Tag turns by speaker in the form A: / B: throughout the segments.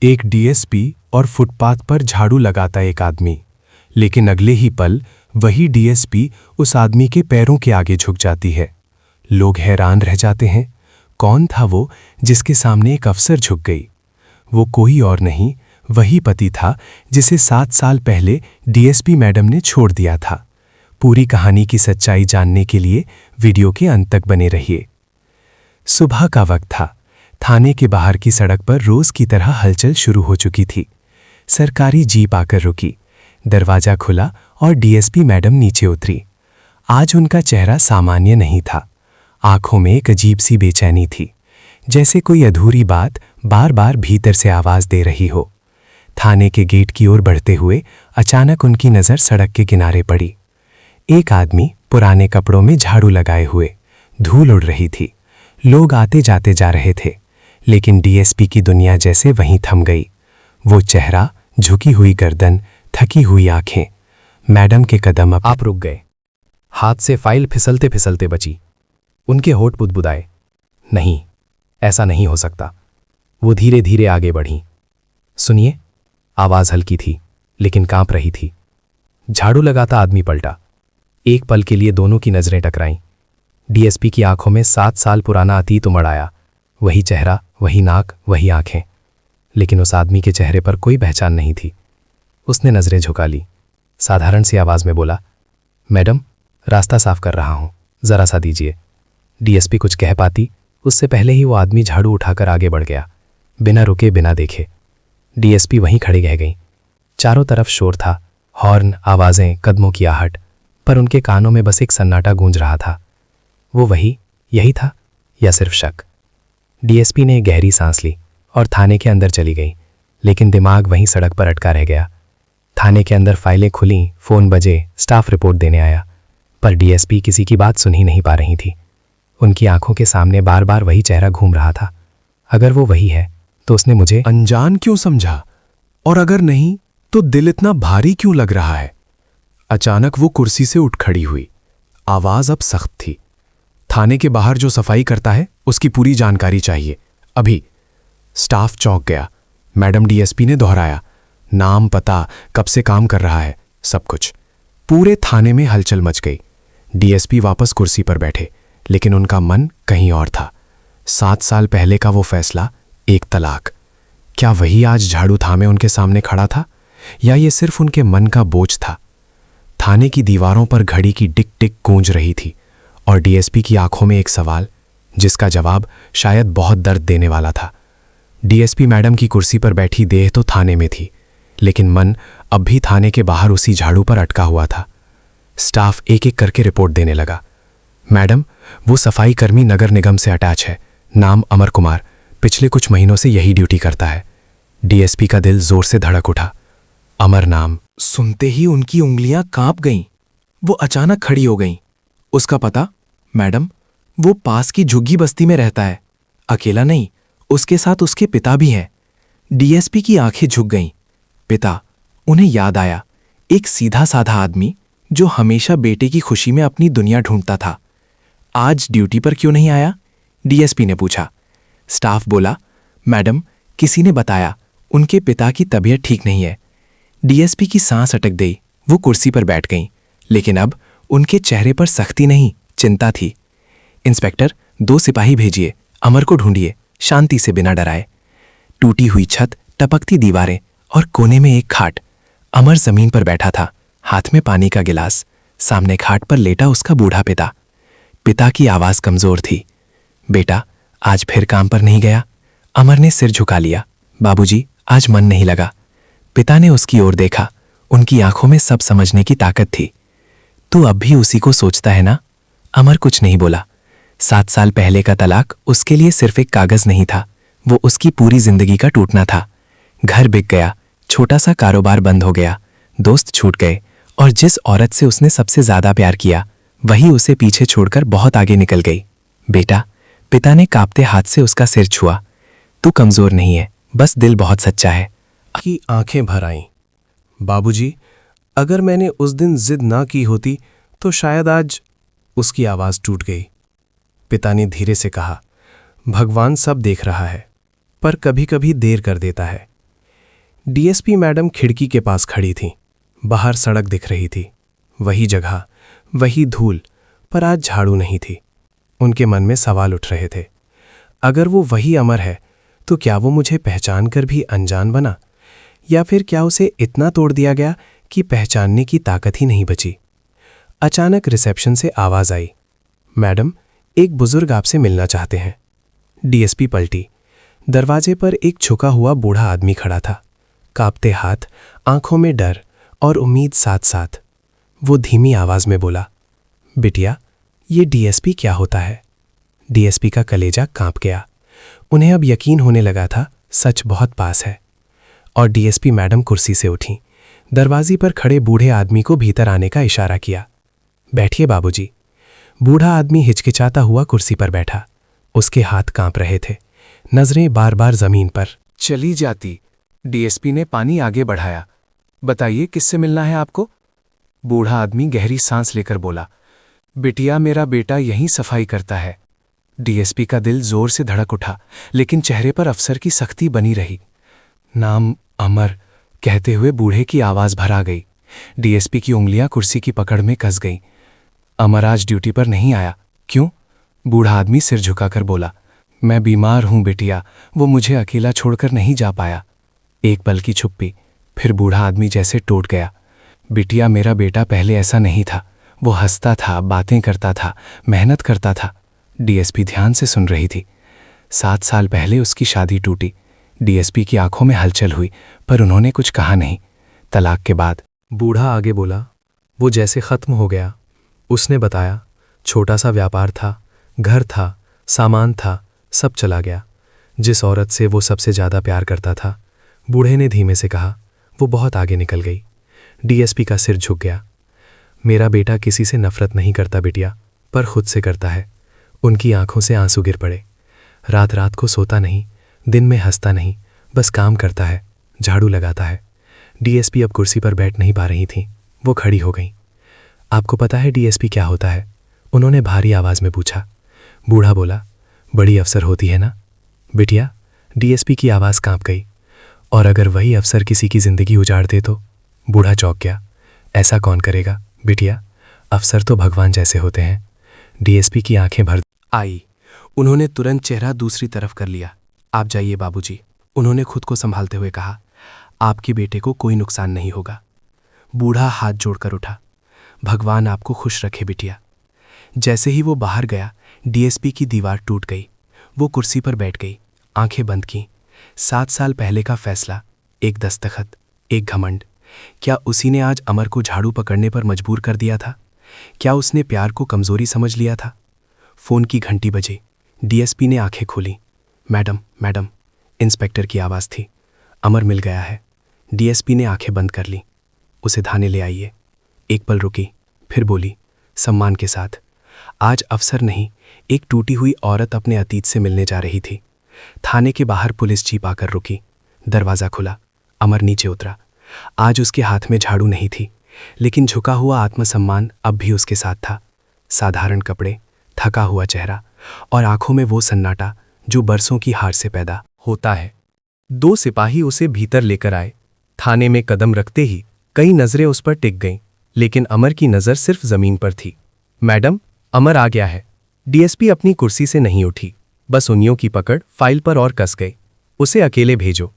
A: एक डीएसपी और फुटपाथ पर झाड़ू लगाता एक आदमी, लेकिन अगले ही पल वही डीएसपी उस आदमी के पैरों के आगे झुक जाती है। लोग हैरान रह जाते हैं, कौन था वो जिसके सामने एक अफसर झुक गई? वो कोई और नहीं, वही पति था जिसे 7 साल पहले डीएसपी मैडम ने छोड़ दिया था। पूरी कहानी की सच्चाई जानने के लिए वीडियो के अंत तक बने रहिए। सुबह का वक्त था। थाने के बाहर की सड़क पर रोज की तरह हलचल शुरू हो चुकी थी। सरकारी जीप आकर रुकी, दरवाजा खुला और डीएसपी मैडम नीचे उतरी। आज उनका चेहरा सामान्य नहीं था। आंखों में एक अजीब सी बेचैनी थी, जैसे कोई अधूरी बात बार बार भीतर से आवाज दे रही हो। थाने के गेट की ओर बढ़ते हुए अचानक उनकी नज़र सड़क के किनारे पड़ी। एक आदमी पुराने कपड़ों में झाड़ू लगाए हुए, धूल उड़ रही थी। लोग आते जाते जा रहे थे, लेकिन डीएसपी की दुनिया जैसे वहीं थम गई। वो चेहरा, झुकी हुई गर्दन, थकी हुई आंखें। मैडम के कदम
B: आप रुक गए। हाथ से फाइल फिसलते फिसलते बची। उनके होठ बुदबुदाए। नहीं, ऐसा नहीं हो सकता। वो धीरे धीरे आगे बढ़ी। सुनिए। आवाज हल्की थी, लेकिन कांप रही थी। झाड़ू लगाता आदमी पलटा। एक पल के लिए दोनों की नजरें टकराईं। डीएसपी की आंखों में 7 साल पुराना अतीत उमड़ आया। वही चेहरा, वही नाक, वही आंखें, लेकिन उस आदमी के चेहरे पर कोई पहचान नहीं थी। उसने नजरें झुका ली, साधारण सी आवाज में बोला, मैडम, रास्ता साफ कर रहा हूं, जरा सा दीजिए। डीएसपी कुछ कह पाती, उससे पहले ही वो आदमी झाड़ू उठाकर आगे बढ़ गया, बिना रुके, बिना देखे। डीएसपी वहीं खड़ी रह गई। चारों तरफ शोर था, हॉर्न, आवाजें, कदमों की आहट, पर उनके कानों में बस एक सन्नाटा गूंज रहा था। वो वही, यही था, या सिर्फ शक? डीएसपी ने गहरी सांस ली और थाने के अंदर चली गई, लेकिन दिमाग वहीं सड़क पर अटका रह गया। थाने के अंदर फाइलें खुलीं, फोन बजे, स्टाफ रिपोर्ट देने आया, पर डीएसपी किसी की बात सुन ही नहीं पा रही थी। उनकी आंखों के सामने बार बार वही चेहरा घूम रहा था। अगर वो वही है तो उसने मुझे
A: अनजान क्यों समझा? और अगर नहीं तो दिल इतना भारी क्यों लग रहा है? अचानक वो कुर्सी से उठ खड़ी हुई। आवाज अब सख्त थी। थाने के बाहर जो सफाई करता है उसकी पूरी जानकारी चाहिए, अभी। स्टाफ चौंक गया। मैडम डीएसपी ने दोहराया, नाम, पता, कब से काम कर रहा है, सब कुछ। पूरे थाने में हलचल मच गई। डीएसपी वापस कुर्सी पर बैठे, लेकिन उनका मन कहीं और था। 7 साल पहले का वो फैसला, एक तलाक, क्या वही आज झाड़ू थामे उनके सामने खड़ा था, या ये सिर्फ उनके मन का बोझ था? थाने की दीवारों पर घड़ी की टिक टिक गूंज रही थी और डीएसपी की आंखों में एक सवाल, जिसका जवाब शायद बहुत दर्द देने वाला था। डीएसपी मैडम की कुर्सी पर बैठी देह तो थाने में थी, लेकिन मन अब भी थाने के बाहर उसी झाड़ू पर अटका हुआ था। स्टाफ एक एक करके रिपोर्ट देने लगा। मैडम, वो सफाई कर्मी नगर निगम से अटैच है, नाम अमर कुमार, पिछले कुछ महीनों से यही ड्यूटी करता है। डीएसपी का दिल जोर से धड़क उठा। अमर नाम सुनते ही उनकी उंगलियां कांप गईं। वो अचानक खड़ी हो गईं। उसका पता? मैडम, वो पास की झुग्गी बस्ती में रहता है। अकेला नहीं, उसके साथ उसके पिता भी हैं। डीएसपी की आंखें झुक गईं। पिता, उन्हें याद आया, एक सीधा साधा आदमी जो हमेशा बेटे की खुशी में अपनी दुनिया ढूंढता था। आज ड्यूटी पर क्यों नहीं आया? डीएसपी ने पूछा। स्टाफ बोला, मैडम, किसी ने बताया उनके पिता की तबीयत ठीक नहीं है। डीएसपी की सांस अटक गई। वो कुर्सी पर बैठ गईं, लेकिन अब उनके चेहरे पर सख्ती नहीं, चिंता थी। इंस्पेक्टर, 2 सिपाही भेजिए, अमर को ढूंढिए, शांति से, बिना डराए। टूटी हुई छत, टपकती दीवारें और कोने में एक खाट। अमर जमीन पर बैठा था, हाथ में पानी का गिलास। सामने खाट पर लेटा उसका बूढ़ा पिता। पिता की आवाज कमजोर थी। बेटा, आज फिर काम पर नहीं गया? अमर ने सिर झुका लिया। बाबूजी, आज मन नहीं लगा। पिता ने उसकी ओर देखा। उनकी आंखों में सब समझने की ताकत थी। तू अब भी उसी को सोचता है ना? अमर कुछ नहीं बोला। 7 साल पहले का तलाक उसके लिए सिर्फ एक कागज नहीं था, वो उसकी पूरी जिंदगी का टूटना था। घर बिक गया, छोटा सा कारोबार बंद हो गया, दोस्त छूट गए, और जिस औरत से उसने सबसे ज्यादा प्यार किया, वही उसे पीछे छोड़कर बहुत आगे निकल गई। बेटा, पिता ने कांपते हाथ से उसका सिर छुआ। तू कमजोर नहीं है, बस दिल बहुत सच्चा है। की आंखें भर आईं। बाबूजी, अगर मैंने उस दिन जिद ना की होती तो शायद आज। उसकी आवाज टूट गई। पिता ने धीरे से कहा, भगवान सब देख रहा है, पर कभी कभी देर कर देता है। डीएसपी मैडम खिड़की के पास खड़ी थीं। बाहर सड़क दिख रही थी, वही जगह, वही धूल, पर आज झाड़ू नहीं थी। उनके मन में सवाल उठ रहे थे। अगर वो वही अमर है तो क्या वो मुझे पहचान कर भी अनजान बना, या फिर क्या उसे इतना तोड़ दिया गया कि पहचानने की ताकत ही नहीं बची। अचानक रिसेप्शन से आवाज आई, मैडम, एक बुजुर्ग आपसे मिलना चाहते हैं। डीएसपी पलटी। दरवाजे पर एक झुका हुआ बूढ़ा आदमी खड़ा था, कांपते हाथ, आंखों में डर और उम्मीद साथ साथ। वो धीमी आवाज में बोला, बिटिया, ये डीएसपी क्या होता है? डीएसपी का कलेजा कांप गया। उन्हें अब यकीन होने लगा था सच बहुत पास है। और डीएसपी मैडम कुर्सी से उठी, दरवाजे पर खड़े बूढ़े आदमी को भीतर आने का इशारा किया। बैठिए बाबूजी। बूढ़ा आदमी हिचकिचाता हुआ कुर्सी पर बैठा। उसके हाथ कांप रहे थे, नजरें बार बार जमीन पर। चली जाती। डीएसपी ने पानी आगे बढ़ाया। बताइए, किससे मिलना है आपको? बूढ़ा आदमी गहरी सांस लेकर बोला, बिटिया, मेरा बेटा यहीं सफाई करता है। डीएसपी का दिल जोर से धड़क उठा, लेकिन चेहरे पर अफसर की सख्ती बनी रही। नाम अमर, कहते हुए बूढ़े की आवाज भर आ गई। डीएसपी की उंगलियां कुर्सी की पकड़ में कस गईं। अमर आज ड्यूटी पर नहीं आया। क्यों? बूढ़ा आदमी सिर झुकाकर बोला, मैं बीमार हूं बिटिया, वो मुझे अकेला छोड़कर नहीं जा पाया। एक पल की चुप्पी, फिर बूढ़ा आदमी जैसे टूट गया। बिटिया, मेरा बेटा पहले ऐसा नहीं था। वो हंसता था, बातें करता था, मेहनत करता था। डीएसपी ध्यान से सुन रही थी। 7 साल पहले उसकी शादी टूटी। डीएसपी की आंखों में हलचल हुई, पर उन्होंने कुछ कहा नहीं। तलाक के बाद।
B: बूढ़ा आगे बोला, वो जैसे खत्म हो गया। उसने बताया, छोटा सा व्यापार था, घर था, सामान था, सब चला गया। जिस औरत से वो सबसे ज्यादा प्यार करता था, बूढ़े ने धीमे से कहा, वो बहुत आगे निकल गई। डीएसपी का सिर झुक गया। मेरा बेटा किसी से नफरत नहीं करता बिटिया, पर खुद से करता है। उनकी आंखों से आंसू गिर पड़े। रात रात को सोता नहीं, दिन में हंसता नहीं, बस काम करता है, झाड़ू लगाता है। डीएसपी अब कुर्सी पर बैठ नहीं पा रही थी, वो खड़ी हो गई। आपको पता है डीएसपी क्या होता है? उन्होंने भारी आवाज में पूछा। बूढ़ा बोला, बड़ी अफसर होती है ना बिटिया। डीएसपी की आवाज कांप गई। और अगर वही अफसर किसी की जिंदगी उजाड़ दे तो? बूढ़ा चौंक गया। ऐसा कौन करेगा बिटिया, अफसर तो भगवान जैसे होते हैं। डीएसपी की आंखें भर आई। उन्होंने तुरंत चेहरा दूसरी तरफ कर लिया। आप जाइए बाबूजी, उन्होंने खुद को संभालते हुए कहा। आपके बेटे को कोई नुकसान नहीं होगा। बूढ़ा हाथ जोड़कर उठा। भगवान आपको खुश रखे बिटिया। जैसे ही वो बाहर गया, डीएसपी की दीवार टूट गई। वो कुर्सी पर बैठ गई, आंखें बंद की। 7 साल पहले का फैसला, एक दस्तखत, एक घमंड। क्या उसी ने आज अमर को झाड़ू पकड़ने पर मजबूर कर दिया था? क्या उसने प्यार को कमजोरी समझ लिया था? फोन की घंटी बजी। डीएसपी ने आंखें खोली। मैडम, मैडम, इंस्पेक्टर की आवाज थी। अमर मिल गया है। डीएसपी ने आंखें बंद कर ली। उसे थाने ले आइए। एक पल रुकी, फिर बोली, सम्मान के साथ। आज अफसर नहीं, एक टूटी हुई औरत अपने अतीत से मिलने जा रही थी। थाने के बाहर पुलिस जीप आकर रुकी। दरवाजा खुला। अमर नीचे उतरा। आज उसके हाथ में झाड़ू नहीं थी, लेकिन झुका हुआ आत्मसम्मान अब भी उसके साथ था। साधारण कपड़े, थका हुआ चेहरा और आंखों में वो सन्नाटा जो बरसों की हार से पैदा होता है। 2 सिपाही उसे भीतर लेकर आए। थाने में कदम रखते ही कई नजरें उस पर टिक गईं, लेकिन अमर की नजर सिर्फ जमीन पर थी। मैडम, अमर आ गया है। डीएसपी अपनी कुर्सी से नहीं उठी, बस उंगलियों की पकड़ फाइल पर और कस गई। उसे अकेले भेजो।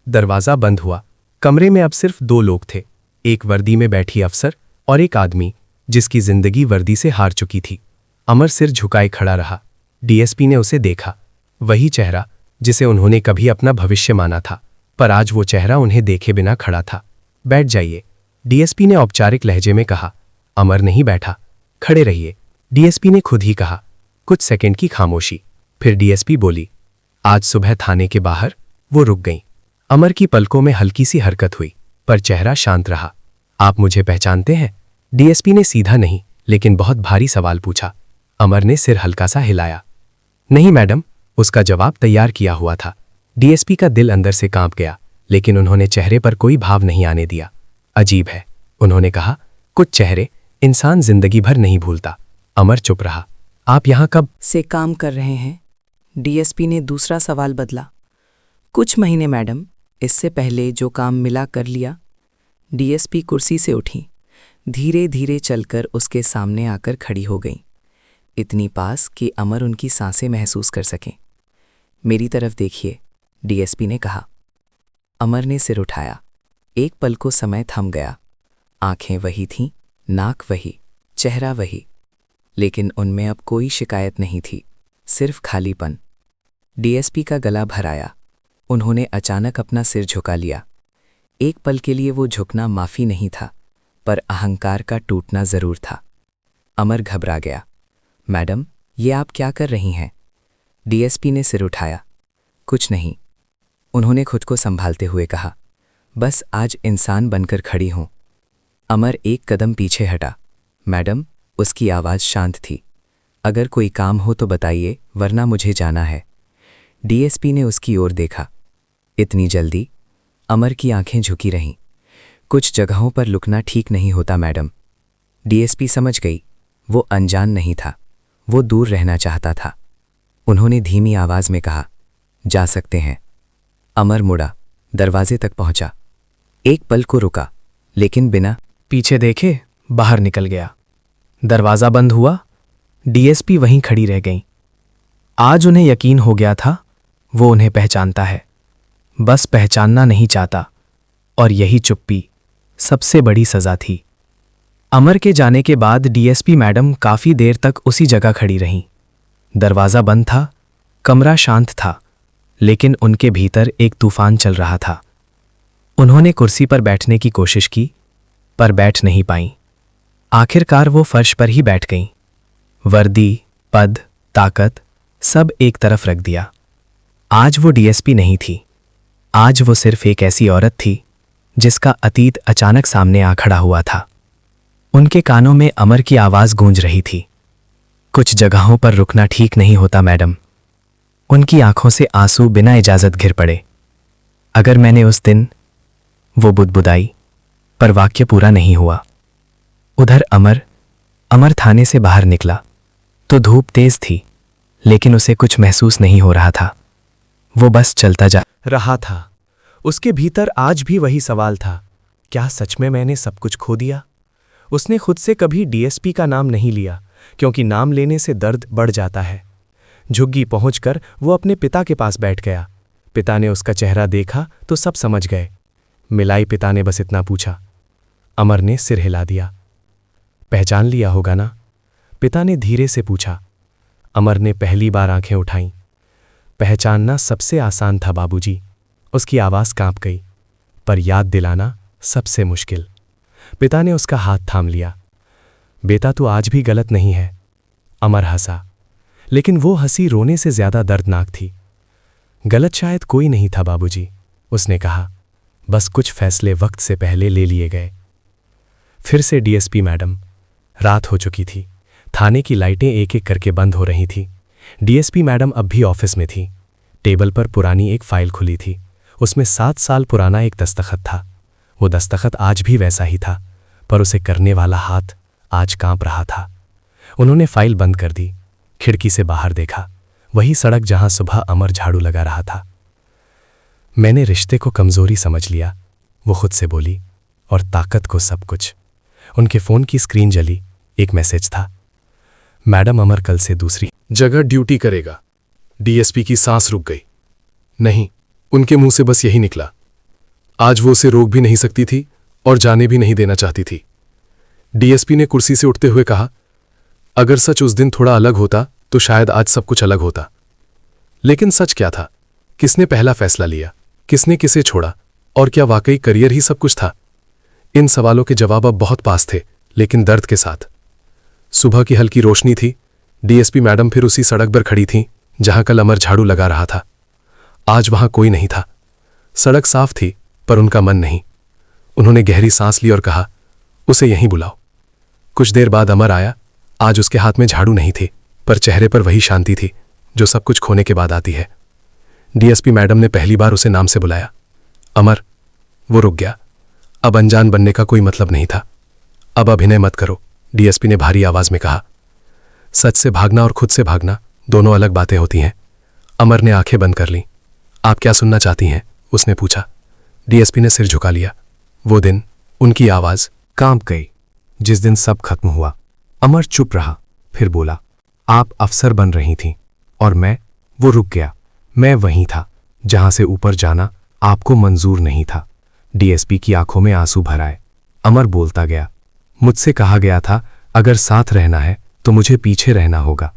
B: दरवाजा बंद हुआ। कमरे में अब सिर्फ 2 लोग थे, एक वर्दी में बैठी अफसर और एक आदमी जिसकी जिंदगी वर्दी से हार चुकी थी। अमर सिर झुकाए खड़ा रहा। डीएसपी ने उसे देखा, वही चेहरा जिसे उन्होंने कभी अपना भविष्य माना था, पर आज वो चेहरा उन्हें देखे बिना खड़ा था। बैठ जाइए, डीएसपी ने औपचारिक लहजे में कहा। अमर नहीं बैठा। खड़े रहिए, डीएसपी ने खुद ही कहा। कुछ सेकंड की खामोशी, फिर डीएसपी बोली, आज सुबह थाने के बाहर। वो रुक गई। अमर की पलकों में हल्की सी हरकत हुई, पर चेहरा शांत रहा। आप मुझे पहचानते हैं? डीएसपी ने सीधा नहीं लेकिन बहुत भारी सवाल पूछा। अमर ने सिर हल्का सा हिलाया। नहीं मैडम, उसका जवाब तैयार किया हुआ था। डीएसपी का दिल अंदर से कांप गया, लेकिन उन्होंने चेहरे पर कोई भाव नहीं आने दिया। अजीब है, उन्होंने कहा, कुछ चेहरे इंसान जिंदगी भर नहीं भूलता। अमर चुप रहा। आप यहां कब
C: से काम कर रहे हैं? डीएसपी ने दूसरा सवाल बदला। कुछ महीने मैडम, इससे पहले जो काम मिला कर लिया। डीएसपी कुर्सी से उठी, धीरे धीरे चलकर उसके सामने आकर खड़ी हो गई, इतनी पास कि अमर उनकी सांसें महसूस कर सकें। मेरी तरफ देखिए, डीएसपी ने कहा। अमर ने सिर उठाया। एक पल को समय थम गया। आंखें वही थीं, नाक वही, चेहरा वही, लेकिन उनमें अब कोई शिकायत नहीं थी, सिर्फ खालीपन। डीएसपी का गला भर आया। उन्होंने अचानक अपना सिर झुका लिया। एक पल के लिए वो झुकना माफ़ी नहीं था, पर अहंकार का टूटना ज़रूर था। अमर घबरा गया। मैडम, ये आप क्या कर रही हैं? डीएसपी ने सिर उठाया। कुछ नहीं, उन्होंने खुद को संभालते हुए कहा। बस आज इंसान बनकर खड़ी हूं। अमर एक कदम पीछे हटा। मैडम, उसकी आवाज़ शांत थी। अगर कोई काम हो तो बताइए, वरना मुझे जाना है। डीएसपी ने उसकी ओर देखा। इतनी जल्दी? अमर की आंखें झुकी रहीं। कुछ जगहों पर लुकना ठीक नहीं होता मैडम। डीएसपी समझ गई, वो अनजान नहीं था, वो दूर रहना चाहता था। उन्होंने धीमी आवाज़ में कहा, जा सकते हैं। अमर मुड़ा, दरवाजे तक पहुंचा। एक पल को रुका, लेकिन बिना
B: पीछे देखे बाहर निकल गया। दरवाज़ा बंद हुआ। डीएसपी वहीं खड़ी रह गईं। आज उन्हें यकीन हो गया था, वो उन्हें पहचानता है, बस पहचानना नहीं चाहता, और यही चुप्पी सबसे बड़ी सज़ा थी। अमर के जाने के बाद डीएसपी मैडम काफ़ी देर तक उसी जगह खड़ी रहीं। दरवाज़ा बंद था, कमरा शांत था, लेकिन उनके भीतर एक तूफान चल रहा था। उन्होंने कुर्सी पर बैठने की कोशिश की, पर बैठ नहीं पाईं। आखिरकार वो फर्श पर ही बैठ गईं। वर्दी, पद, ताकत सब एक तरफ रख दिया। आज वो डीएसपी नहीं थी। आज वो सिर्फ एक ऐसी औरत थी जिसका अतीत अचानक सामने आ खड़ा हुआ था। उनके कानों में अमर की आवाज़ गूंज रही थी। कुछ जगहों पर रुकना ठीक नहीं होता मैडम। उनकी आंखों से आंसू बिना इजाज़त गिर पड़े। अगर मैंने उस दिन, वो बुदबुदाई, पर वाक्य पूरा नहीं हुआ। उधर अमर थाने से बाहर निकला तो धूप तेज थी, लेकिन उसे कुछ महसूस नहीं हो रहा था। वो बस चलता जा
A: रहा था। उसके भीतर आज भी वही सवाल था, क्या सच में मैंने सब कुछ खो दिया? उसने खुद से कभी डीएसपी का नाम नहीं लिया, क्योंकि नाम लेने से दर्द बढ़ जाता है। झुग्गी पहुंचकर वो अपने पिता के पास बैठ गया। पिता ने उसका चेहरा देखा तो सब समझ गए। मिलाई पिता ने बस इतना पूछा। अमर ने सिर हिला दिया। पहचान लिया होगा ना? पिता ने धीरे से पूछा। अमर ने पहली बार आंखें उठाईं। पहचानना सबसे आसान था बाबूजी। उसकी आवाज़ कांप गई, पर याद दिलाना सबसे मुश्किल। पिता ने उसका हाथ थाम लिया। बेटा, तू आज भी गलत नहीं है। अमर हंसा, लेकिन वो हंसी रोने से ज्यादा दर्दनाक थी। गलत शायद कोई नहीं था बाबूजी, उसने कहा, बस कुछ फैसले वक्त से पहले ले लिए गए। फिर से डीएसपी मैडम। रात हो चुकी थी। थाने की लाइटें एक एक करके बंद हो रही थी। डीएसपी मैडम अब भी ऑफिस में थी। टेबल पर पुरानी एक फाइल खुली थी। उसमें 7 साल पुराना एक दस्तखत था। वो दस्तखत आज भी वैसा ही था, पर उसे करने वाला हाथ आज कांप रहा था। उन्होंने फाइल बंद कर दी। खिड़की से बाहर देखा, वही सड़क जहां सुबह अमर झाड़ू लगा रहा था। मैंने रिश्ते को कमजोरी समझ लिया, वो खुद से बोली, और ताकत को सब कुछ। उनके फोन की स्क्रीन जली। एक मैसेज था, मैडम, अमर कल से दूसरी
D: जगह ड्यूटी करेगा। डीएसपी की सांस रुक गई। नहीं, उनके मुंह से बस यही निकला। आज वो उसे रोक भी नहीं सकती थी और जाने भी नहीं देना चाहती थी। डीएसपी ने कुर्सी से उठते हुए कहा, अगर सच उस दिन थोड़ा अलग होता तो शायद आज सब कुछ अलग होता। लेकिन सच क्या था? किसने पहला फैसला लिया? किसने किसे छोड़ा? और क्या वाकई करियर ही सब कुछ था? इन सवालों के जवाब अब बहुत पास थे, लेकिन दर्द के साथ। सुबह की हल्की रोशनी थी। डीएसपी मैडम फिर उसी सड़क पर खड़ी थीं जहां कल अमर झाड़ू लगा रहा था। आज वहां कोई नहीं था। सड़क साफ थी, पर उनका मन नहीं। उन्होंने गहरी सांस ली और कहा, उसे यहीं बुलाओ। कुछ देर बाद अमर आया। आज उसके हाथ में झाड़ू नहीं थी, पर चेहरे पर वही शांति थी जो सब कुछ खोने के बाद आती है। डीएसपी मैडम ने पहली बार उसे नाम से बुलाया, अमर। वो रुक गया। अब अनजान बनने का कोई मतलब नहीं था। अब अभिनय मत करो, डीएसपी ने भारी आवाज में कहा। सच से भागना और खुद से भागना दोनों अलग बातें होती हैं। अमर ने आंखें बंद कर लीं। आप क्या सुनना चाहती हैं? उसने पूछा। डीएसपी ने सिर झुका लिया। वो दिन, उनकी आवाज
B: कांप गई। जिस दिन सब खत्म हुआ, अमर चुप रहा, फिर बोला, आप अफसर बन रही थीं और मैं। वो रुक गया। मैं वहीं था जहां से ऊपर जाना आपको मंजूर नहीं था। डीएसपी की आंखों में आंसू भर आए। अमर बोलता गया, मुझसे कहा गया था अगर साथ रहना है तो मुझे पीछे रहना होगा।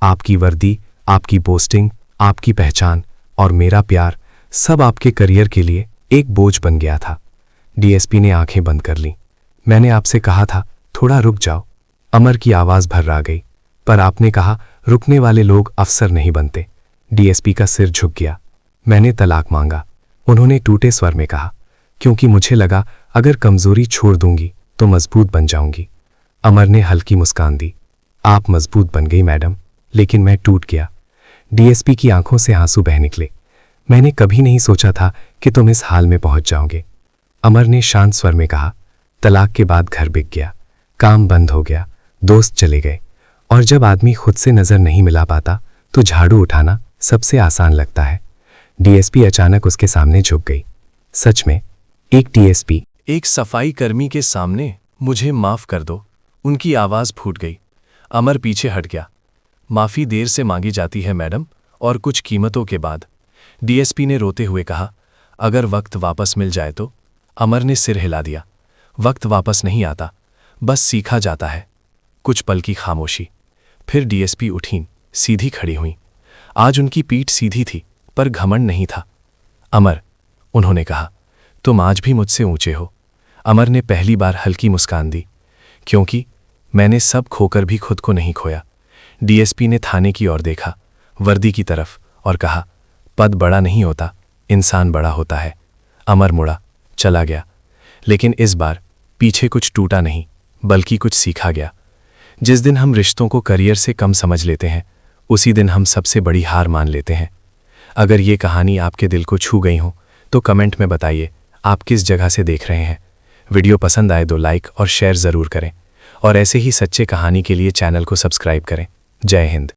B: आपकी वर्दी, आपकी पोस्टिंग, आपकी पहचान और मेरा प्यार सब आपके करियर के लिए एक बोझ बन गया था। डीएसपी ने आंखें बंद कर ली। मैंने आपसे कहा था थोड़ा रुक जाओ। अमर की आवाज भर्रा गई। पर आपने कहा रुकने वाले लोग अफसर नहीं बनते। डीएसपी का सिर झुक गया। मैंने तलाक मांगा। उन्होंने टूटे स्वर में कहा, क्योंकि मुझे लगा अगर कमजोरी छोड़ दूंगी तो मजबूत बन जाऊंगी। अमर ने हल्की मुस्कान दी। आप मजबूत बन गई मैडम, लेकिन मैं टूट गया। डीएसपी की आंखों से आंसू बह निकले। मैंने कभी नहीं सोचा था कि तुम इस हाल में पहुंच जाओगे। अमर ने शांत स्वर में कहा, तलाक के बाद घर बिक गया, काम बंद हो गया, दोस्त चले गए, और जब आदमी खुद से नजर नहीं मिला पाता तो झाड़ू उठाना सबसे आसान लगता है। डीएसपी अचानक उसके सामने झुक गई। सच में, एक डीएसपी
D: एक सफाई कर्मी के सामने, मुझे माफ कर दो। उनकी आवाज फूट गई। अमर पीछे हट गया। माफी देर से मांगी जाती है मैडम, और कुछ कीमतों के बाद। डीएसपी ने रोते हुए कहा, अगर वक्त वापस मिल जाए तो। अमर ने सिर हिला दिया। वक्त वापस नहीं आता, बस सीखा जाता है। कुछ पल की खामोशी, फिर डीएसपी उठीं, सीधी खड़ी हुई। आज उनकी पीठ सीधी थी, पर घमंड नहीं था। अमर, उन्होंने कहा, तुम आज भी मुझसे ऊंचे हो। अमर ने पहली बार हल्की मुस्कान दी, क्योंकि मैंने सब खोकर भी खुद को नहीं खोया। डीएसपी ने थाने की ओर देखा, वर्दी की तरफ, और कहा, पद बड़ा नहीं होता, इंसान बड़ा होता है। अमर मुड़ा, चला गया। लेकिन इस बार पीछे कुछ टूटा नहीं, बल्कि कुछ सीखा गया। जिस दिन हम रिश्तों को करियर से कम समझ लेते हैं, उसी दिन हम सबसे बड़ी हार मान लेते हैं। अगर ये कहानी आपके दिल को छू गई हो तो कमेंट में बताइए आप किस जगह से देख रहे हैं। वीडियो पसंद आए तो लाइक और शेयर ज़रूर करें, और ऐसे ही सच्चे कहानी के लिए चैनल को सब्सक्राइब करें। जय हिंद।